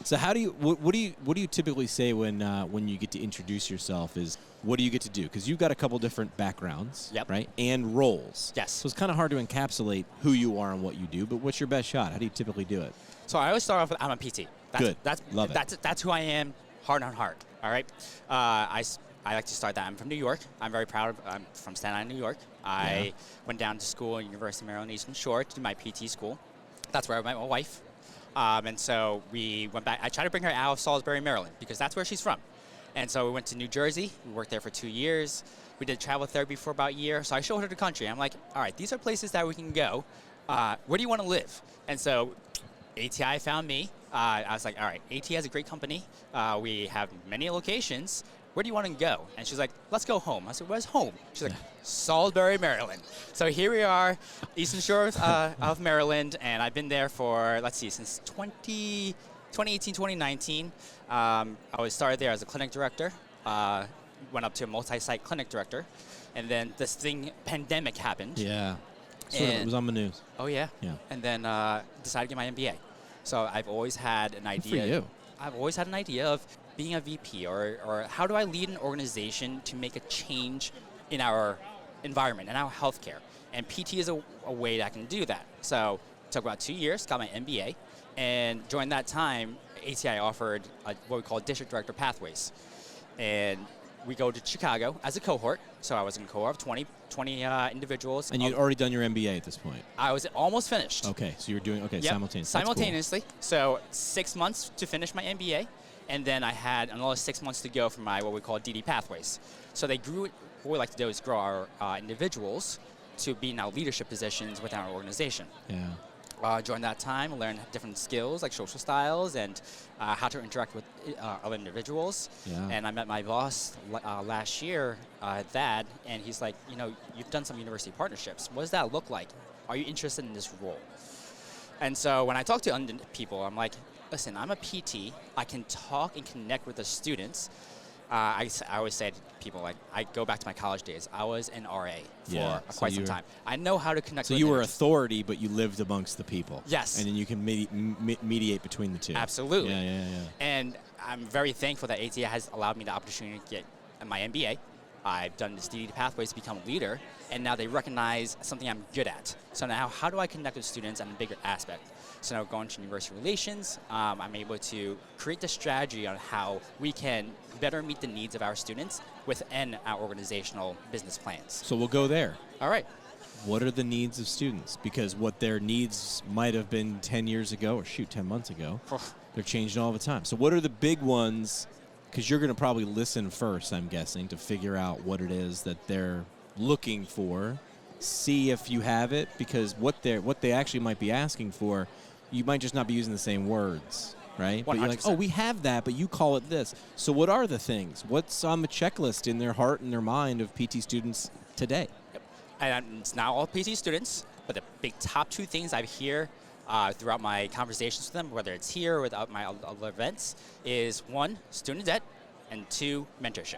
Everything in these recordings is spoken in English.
So how do you what do you typically say when you get to introduce yourself? Is what do you get to do? Because you've got a couple different backgrounds, Yep. right, and roles. Yes. So it's kind of hard to encapsulate who you are and what you do. But what's your best shot? How do you typically do it? So I always start off with I'm a PT. Good. Love it. That's who I am, heart on heart. All right. I like to start that. I'm from New York. I'm very proud of. I'm from Staten Island, New York. I went down to school at University of Maryland Eastern Shore to do my PT school. That's where I met my wife. And so we went back. I tried to bring her out of Salisbury, Maryland, because that's where she's from. And so we went to New Jersey. We worked there for 2 years. We did travel therapy for about a year. So I showed her the country. I'm like, all right, these are places that we can go. Where do you want to live? And so ATI found me. I was like, all right, ATI is a great company. We have many locations. Where do you want to go? And she's like, let's go home. I said, where's home? She's like, Salisbury, Maryland. So here we are, Eastern Shore of Maryland, and I've been there for, let's see, since 2018, 2019. I was started there as a clinic director, went up to a multi-site clinic director, and then this pandemic happened. Yeah. It was on the news. Oh, yeah? Yeah. And then decided to get my MBA. So I've always had an idea. Good for you. I've always had an idea of being a VP or how do I lead an organization to make a change in our environment, in our healthcare. And PT is a way that I can do that. So it took about 2 years, got my MBA, and during that time, ATI offered what we call District Director Pathways. And we go to Chicago as a cohort. So I was in a cohort of 20 individuals. And you'd already done your MBA at this point? I was almost finished. Okay, so you were doing, simultaneously. Simultaneously. So 6 months to finish my MBA. And then I had another 6 months to go for my what we call DD pathways. So they grew. What we like to do is grow our individuals to be now leadership positions within our organization. Yeah. During that time, I learned different skills like social styles and how to interact with other individuals. Yeah. And I met my boss last year, Thad, and he's like, you've done some university partnerships. What does that look like? Are you interested in this role? And so when I talk to people, I'm like, listen, I'm a PT. I can talk and connect with the students. I always say to people, like, I go back to my college days. I was an RA for quite some time. I know how to connect with So you were authority, but you lived amongst the people. Yes. And then you can mediate between the two. Absolutely. Yeah. And I'm very thankful that ATI has allowed me the opportunity to get my MBA. I've done this DD pathways to become a leader, and now they recognize something I'm good at. So now how do I connect with students on a bigger aspect? So now going to university relations, I'm able to create the strategy on how we can better meet the needs of our students within our organizational business plans. So we'll go there. All right. What are the needs of students? Because what their needs might have been 10 years ago, or 10 months ago, they're changing all the time. So what are the big ones? Because you're going to probably listen first, I'm guessing, to figure out what it is that they're looking for. See if you have it, because what they actually might be asking for, you might just not be using the same words, right? 100%. But you're like, oh, we have that, but you call it this. So what are the things? What's on the checklist in their heart and their mind of PT students today? Yep. And it's not all PT students, but the big top two things I hear throughout my conversations with them, whether it's here or with my other events, is 1, student debt, and 2, mentorship.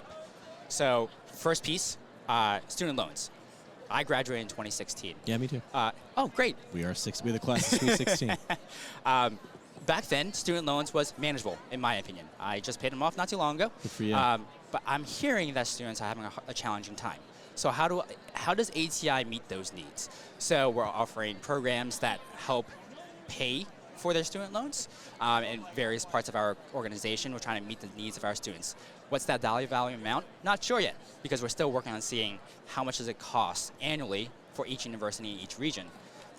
So first piece, student loans. I graduated in 2016. Yeah, me too. Oh, great. We're the class of 2016. Back then, student loans was manageable, in my opinion. I just paid them off not too long ago. Good for you. But I'm hearing that students are having a challenging time. So how does ATI meet those needs? So we're offering programs that help pay for their student loans in various parts of our organization. We're trying to meet the needs of our students. What's that value amount? Not sure yet, because we're still working on seeing how much does it cost annually for each university in each region.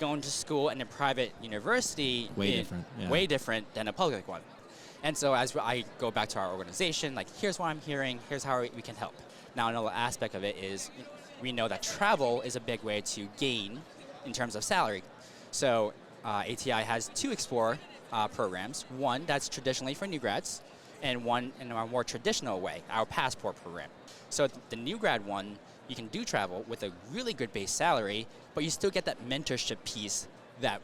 Going to school in a private university way different than a public one. And so as I go back to our organization, like, here's what I'm hearing, here's how we can help. Now, another aspect of it is we know that travel is a big way to gain in terms of salary. So ATI has 2 Explore programs, one that's traditionally for new grads, and one in a more traditional way, our Passport program. So the new grad one, you can do travel with a really good base salary, but you still get that mentorship piece that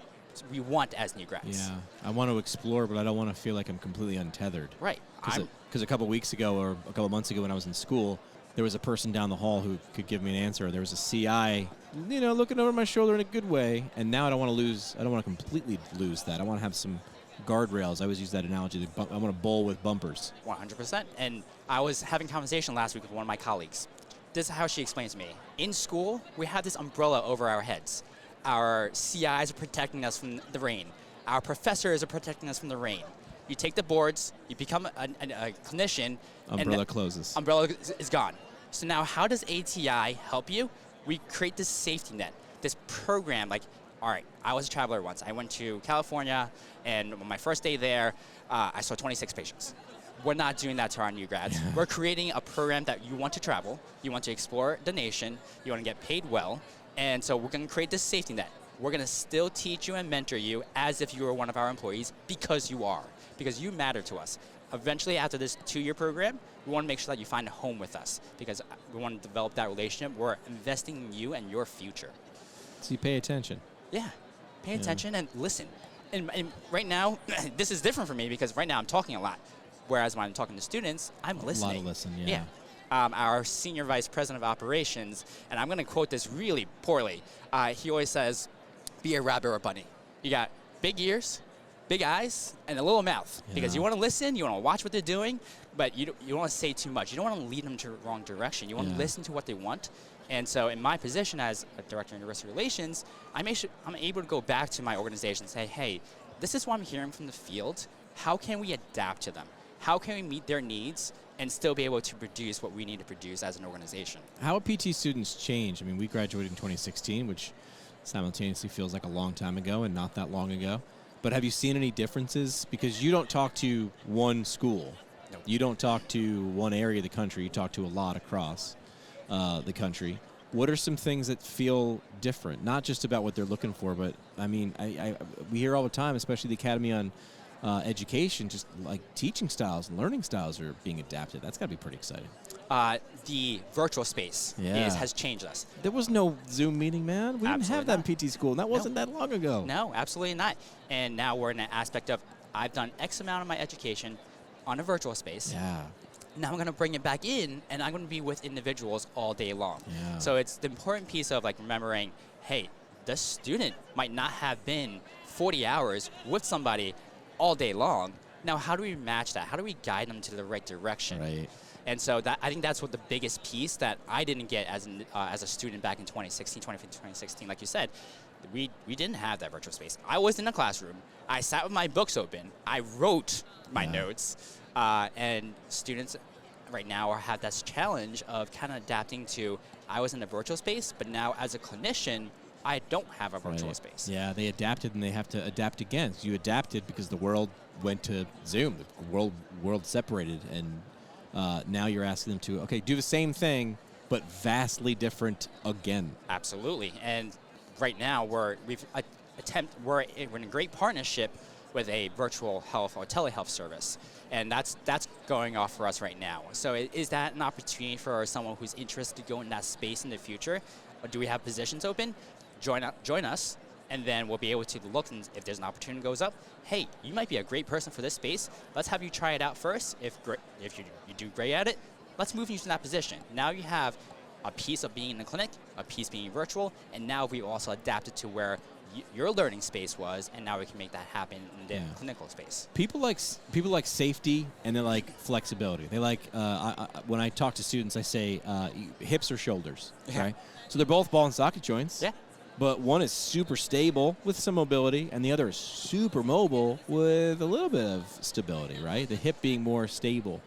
we want as new grads. Yeah, I want to explore, but I don't want to feel like I'm completely untethered. Right. Because a couple weeks ago or a couple months ago when I was in school, there was a person down the hall who could give me an answer. There was a CI, looking over my shoulder in a good way. And now I don't want to completely lose that. I want to have some guardrails. I always use that analogy. I want to bowl with bumpers. 100%. And I was having a conversation last week with one of my colleagues. This is how she explains to me. In school, we have this umbrella over our heads. Our CIs are protecting us from the rain. Our professors are protecting us from the rain. You take the boards, you become a clinician. Umbrella closes. Umbrella is gone. So now how does ATI help you? We create this safety net, this program. Like, all right, I was a traveler once. I went to California, and on my first day there, I saw 26 patients. We're not doing that to our new grads. We're creating a program that you want to travel, you want to explore the nation, you want to get paid well, and so we're going to create this safety net. We're going to still teach you and mentor you as if you were one of our employees because you are, because you matter to us. Eventually, after this 2-year program, we want to make sure that you find a home with us because we want to develop that relationship. We're investing in you and your future. So you pay attention. Yeah, pay attention and listen. And right now, this is different for me because right now I'm talking a lot. Whereas when I'm talking to students, I'm listening. A lot of listen, yeah. Our senior vice president of operations, and I'm going to quote this really poorly. He always says, be a rabbit or a bunny. You got big ears, big eyes, and a little mouth. Yeah. Because you want to listen, you want to watch what they're doing, but you don't want to say too much. You don't want to lead them to the wrong direction. You want to listen to what they want. And so in my position as a director of university relations, I'm able to go back to my organization and say, hey, this is what I'm hearing from the field. How can we adapt to them? How can we meet their needs and still be able to produce what we need to produce as an organization? How have PT students changed? I mean, we graduated in 2016, which simultaneously feels like a long time ago and not that long ago. But have you seen any differences? Because you don't talk to one school. Nope. You don't talk to one area of the country. You talk to a lot across the country. What are some things that feel different? Not just about what they're looking for, but, I mean, we hear all the time, especially the Academy on Education, just like teaching styles and learning styles are being adapted. That's got to be pretty exciting. The virtual space has changed us. There was no Zoom meeting, man. We didn't have that Absolutely in PT school, and that wasn't that long ago. No, absolutely not. And now we're in an aspect of I've done X amount of my education on a virtual space. Yeah. Now I'm going to bring it back in, and I'm going to be with individuals all day long. Yeah. So it's the important piece of like remembering, hey, the student might not have been 40 hours with somebody all day long. Now, how do we match that? How do we guide them to the right direction? Right. And so I think that's what the biggest piece that I didn't get as a student back in 2016, 2016. Like you said, we didn't have that virtual space. I was in a classroom. I sat with my books open. I wrote my notes. And students right now have this challenge of kind of adapting to, I was in a virtual space, but now as a clinician, I don't have a virtual space. Yeah, they adapted and they have to adapt again. So you adapted because the world went to Zoom. The world separated, and now you're asking them to, okay, do the same thing, but vastly different again. Absolutely. And right now we're in a great partnership with a virtual health or telehealth service. And that's going off for us right now. So is that an opportunity for someone who's interested to go in that space in the future? Or do we have positions open? Join us, and then we'll be able to look, and if there's an opportunity that goes up, hey, you might be a great person for this space. Let's have you try it out first. If you do great at it, let's move you to that position. Now you have a piece of being in the clinic, a piece being virtual, and now we also adapted to where your learning space was, and now we can make that happen in the clinical space. People like safety, and they like flexibility. They like when I talk to students, I say hips or shoulders. Right? So they're both ball and socket joints. Yeah. But one is super stable with some mobility, and the other is super mobile with a little bit of stability. Right? The hip being more stable.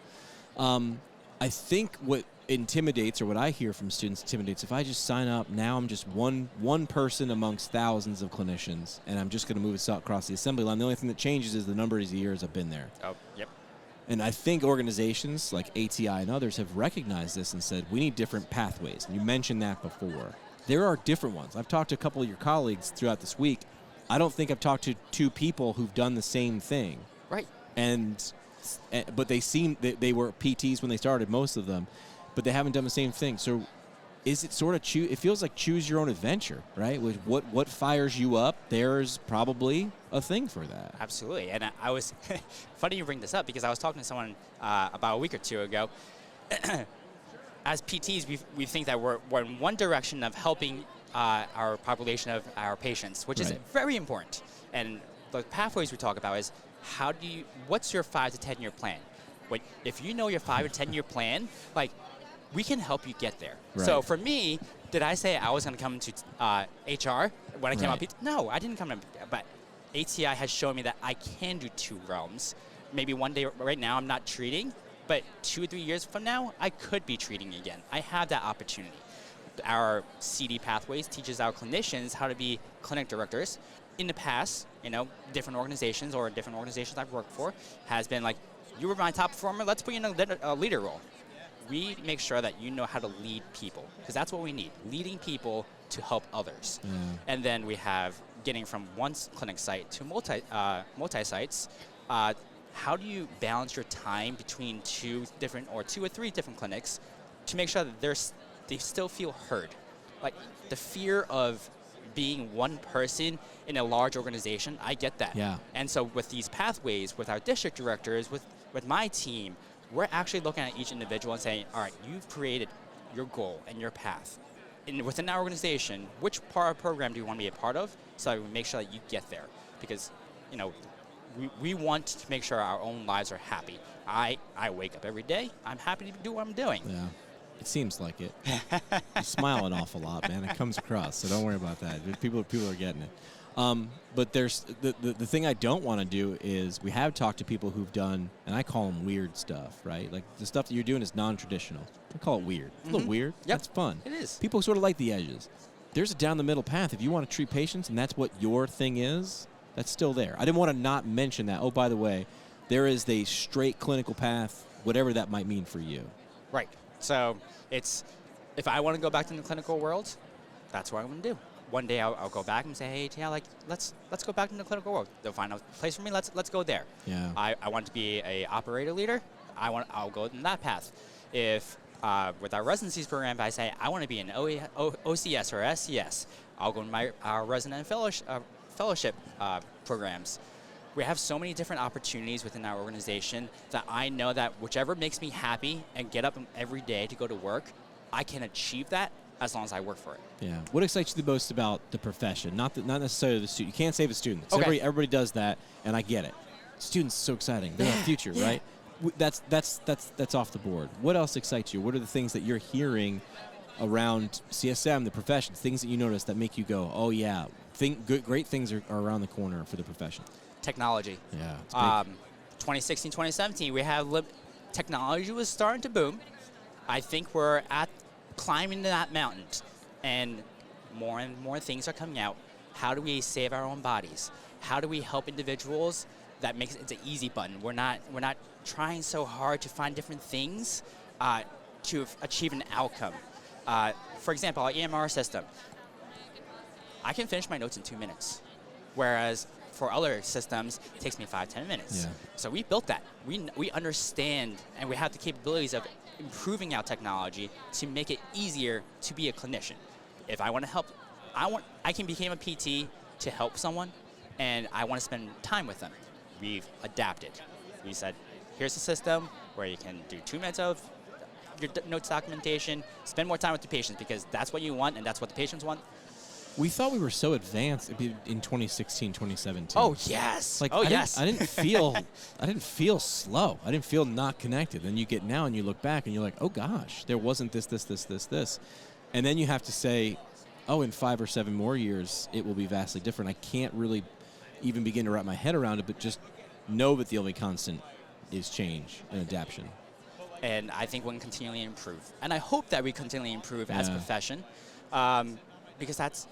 I think what intimidates, or what I hear from students intimidates, if I just sign up now, I'm just one person amongst thousands of clinicians, and I'm just going to move it across the assembly line. The only thing that changes is the number of years I've been there. Oh, yep. And I think organizations like ATI and others have recognized this and said, we need different pathways. And you mentioned that before. There are different ones. I've talked to a couple of your colleagues throughout this week. I don't think I've talked to 2 people who've done the same thing. Right. But they were PTs when they started, most of them, but they haven't done the same thing. So is it sort of it feels like choose your own adventure, right? With what fires you up, there's probably a thing for that. Absolutely. And I was funny you bring this up because I was talking to someone about a week or 2 ago. As PTs, we think that we're in one direction of helping our population of our patients, which is very important. And the pathways we talk about is what's your 5 to 10 year plan? If you know your 5 or 10 year plan, like, we can help you get there. Right. So for me, did I say I was going to come to HR when I came out? No, I didn't come to, but ATI has shown me that I can do 2 realms. Maybe one day, right now, I'm not treating, but 2 or 3 years from now, I could be treating again. I have that opportunity. Our CD Pathways teaches our clinicians how to be clinic directors. In the past, different organizations I've worked for has been like, you were my top performer, let's put you in a leader role. We make sure that you know how to lead people, because that's what we need, leading people to help others. And then we have getting from one clinic site to multi-sites. How do you balance your time between 2 or 3 different clinics to make sure that they still feel heard? Like, the fear of being one person in a large organization, I get that. Yeah. And so with these pathways, with our district directors, with my team, we're actually looking at each individual and saying, all right, you've created your goal and your path. And within our organization, which part of the program do you want to be a part of, so that we make sure that you get there? Because, we want to make sure our own lives are happy. I wake up every day, I'm happy to do what I'm doing. Yeah. It seems like it. You smile an awful lot, man. It comes across, so don't worry about that. People are getting it. But there's the thing I don't want to do is, we have talked to people who've done, and I call them weird stuff, right? Like, the stuff that you're doing is non-traditional. I call it weird. It's a little weird. Yep. That's fun. It is. People sort of like the edges. There's a down the middle path. If you want to treat patients and that's what your thing is, that's still there. I didn't want to not mention that. Oh, by the way, there is a straight clinical path, whatever that might mean for you. Right. So if I want to go back to the clinical world, that's what I'm going to do. One day I'll go back and say, hey, ATI, let's go back to the clinical world. They'll find a place for me. Let's go there. Yeah. I want to be a operator leader. I'll go in that path. If with our residencies program, I say I want to be an OCS or SCS, I'll go in our resident fellowship programs. We have so many different opportunities within our organization that I know that whichever makes me happy and get up every day to go to work, I can achieve that as long as I work for it. Yeah. What excites you the most about the profession? Not necessarily the student. You can't say the students. Okay. Everybody does that, and I get it. Students are so exciting. They're our future, right? That's off the board. What else excites you? What are the things that you're hearing around CSM, the profession, things that you notice that make you go, oh yeah, great things are around the corner for the profession? Technology. Yeah. 2016, 2017, we have technology was starting to boom. I think we're climbing that mountain, and more things are coming out. How do we save our own bodies? How do we help individuals? That makes it's an easy button. We're not trying so hard to find different things to achieve an outcome. For example, our EMR system. I can finish my notes in 2 minutes, whereas for other systems, it takes me 5-10 minutes. Yeah. So we built that. We understand, and we have the capabilities of improving our technology to make it easier to be a clinician. If I want to help, I can become a PT to help someone, and I want to spend time with them. We've adapted. We said, here's a system where you can do 2 minutes of your notes documentation, spend more time with the patients, because that's what you want and that's what the patients want. We thought we were so advanced in 2016, 2017. Oh, yes. Yes. I didn't feel slow. I didn't feel not connected. Then you get now and you look back and you're like, oh gosh, there wasn't this. And then you have to say, oh, in 5 or 7 more years, it will be vastly different. I can't really even begin to wrap my head around it, but just know that the only constant is change and adaptation. And I think we can continually improve. And I hope that we continually improve as a profession, because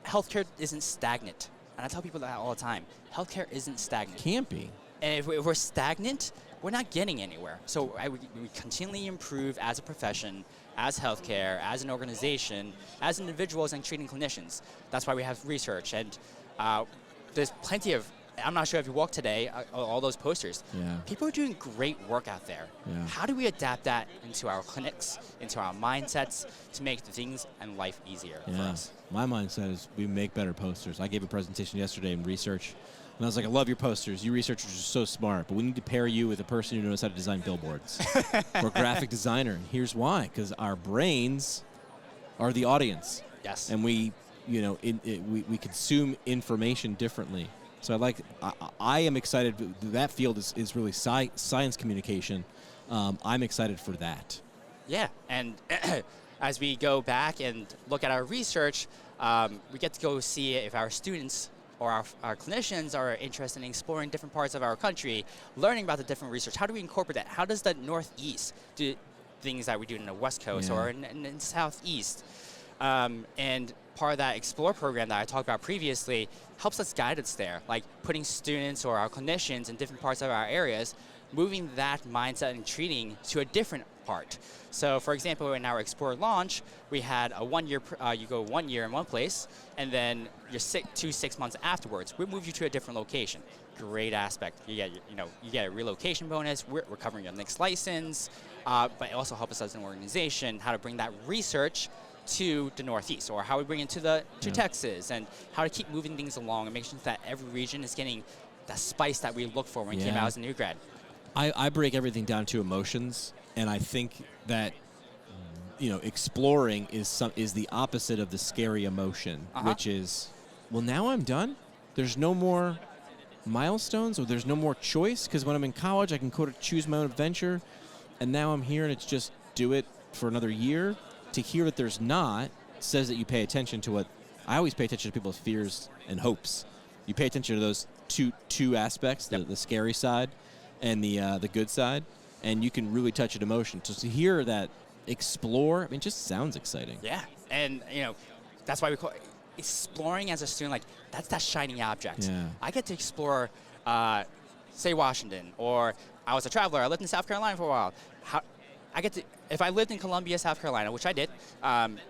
healthcare isn't stagnant. And I tell people that all the time. Healthcare isn't stagnant. Can't be. And if we're stagnant, we're not getting anywhere. So we continually improve as a profession, as healthcare, as an organization, as individuals and treating clinicians. That's why we have research. And there's plenty of, I'm not sure if you walked today, all those posters. Yeah. People are doing great work out there. Yeah. How do we adapt that into our clinics, into our mindsets, to make the things and life easier for us? My mindset is we make better posters. I gave a presentation yesterday in research, and I was like, I love your posters. You researchers are so smart, but we need to pair you with a person who knows how to design billboards. Or a graphic designer, and here's why. Because our brains are the audience. Yes. And we consume information differently. So I am excited. That field is really science communication. I'm excited for that. Yeah, and as we go back and look at our research, we get to go see if our students or our clinicians are interested in exploring different parts of our country, learning about the different research. How do we incorporate that? How does the Northeast do things that we do in the West Coast or in the Southeast? And part of that Explore program that I talked about previously helps us guide us there, like putting students or our clinicians in different parts of our areas, moving that mindset and treating to a different part. So for example, in our Explore launch, we had a 1 year, you go 1 year in one place, and then you're 6 months afterwards, we move you to a different location. Great aspect. You get a relocation bonus. We're covering your next license, but it also helps us as an organization how to bring that research to the Northeast, or how we bring it to Texas, and how to keep moving things along and make sure that every region is getting that spice that we look for when we came out as a new grad. I break everything down to emotions, and I think that exploring is the opposite of the scary emotion, which is, well, now I'm done. There's no more milestones, or there's no more choice, because when I'm in college, I can choose my own adventure, and now I'm here, and it's just do it for another year. To hear that there's not says that you pay attention to what I always pay attention to people's fears and hopes. You pay attention to those two aspects, the scary side and the good side, and you can really touch an emotion. So to hear that explore, it just sounds exciting. Yeah, and that's why we call it exploring as a student. Like, that's that shiny object. Yeah. I get to explore, say Washington, or I was a traveler. I lived in South Carolina for a while. If I lived in Columbia, South Carolina, which I did,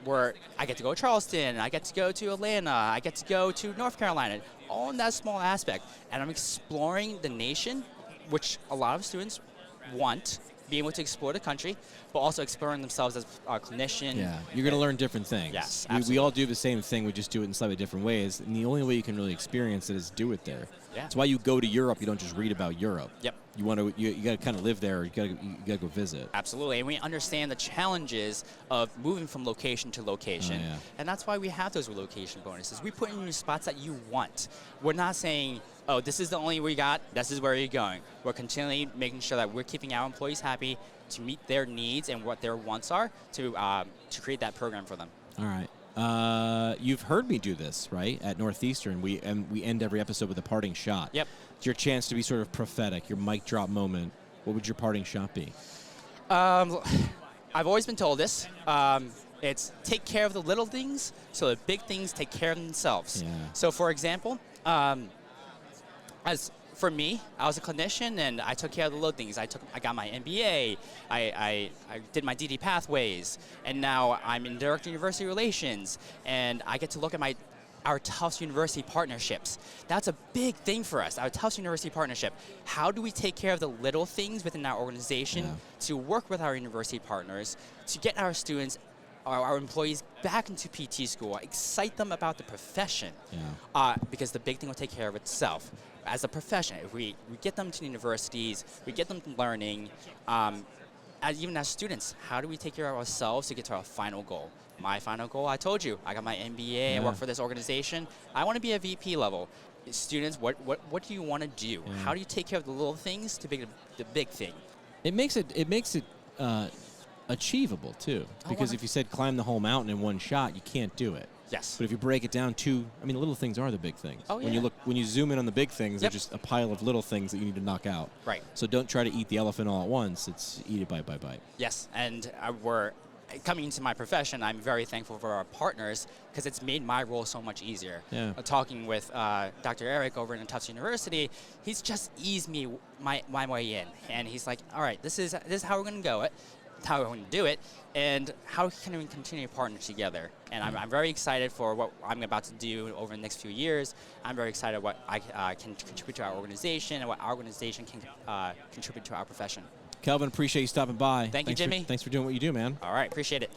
where I get to go to Charleston, I get to go to Atlanta, I get to go to North Carolina, all in that small aspect. And I'm exploring the nation, which a lot of students want, being able to explore the country, but also exploring themselves as a clinician. Yeah, you're going to learn different things. Yes, we all do the same thing, we just do it in slightly different ways, and the only way you can really experience it is do it there. Yeah. That's why you go to Europe, you don't just read about Europe. Yep. You got to kind of live there, you got to go visit. Absolutely, and we understand the challenges of moving from location to location, and that's why we have those relocation bonuses. We put in the spots that you want. We're not saying, oh, this is the only we got, this is where you're going. We're continually making sure that we're keeping our employees happy to meet their needs and what their wants are to create that program for them. All right. You've heard me do this, right? At Northeastern, we end every episode with a parting shot. Yep. It's your chance to be sort of prophetic, your mic drop moment. What would your parting shot be? I've always been told this. It's take care of the little things so the big things take care of themselves. Yeah. So, for example, as for me, I was a clinician and I took care of the little things. I got my MBA, I did my DD pathways, and now I'm in direct university relations, and I get to look at our Tufts University partnerships. That's a big thing for us, our Tufts University partnership. How do we take care of the little things within our organization to work with our university partners to get our students, our employees back into PT school, excite them about the profession, because the big thing will take care of itself. As a profession, if we get them to universities, we get them learning, even as students, how do we take care of ourselves to get to our final goal? My final goal, I told you, I got my MBA, I work for this organization. I want to be a VP level. Students, what do you want to do? How do you take care of the little things to be the big thing? It makes it achievable too, because if you said climb the whole mountain in one shot, you can't do it. Yes. But if you break it down to, the little things are the big things. Oh, yeah. When you zoom in on the big things, they're just a pile of little things that you need to knock out. Right. So don't try to eat the elephant all at once. It's eat it bite by bite. Yes, and we're coming into my profession. I'm very thankful for our partners because it's made my role so much easier. Yeah. Talking with Dr. Eric over in Tufts University, he's just eased me my way in, and he's like, all right, this is how we're going to go it. How we're going to do it, and how can we continue to partner together. And I'm very excited for what I'm about to do over the next few years. I'm very excited what I can contribute to our organization and what our organization can contribute to our profession. Kelvin, appreciate you stopping by. Thank you, Jimmy. Thanks for doing what you do, man. All right, appreciate it.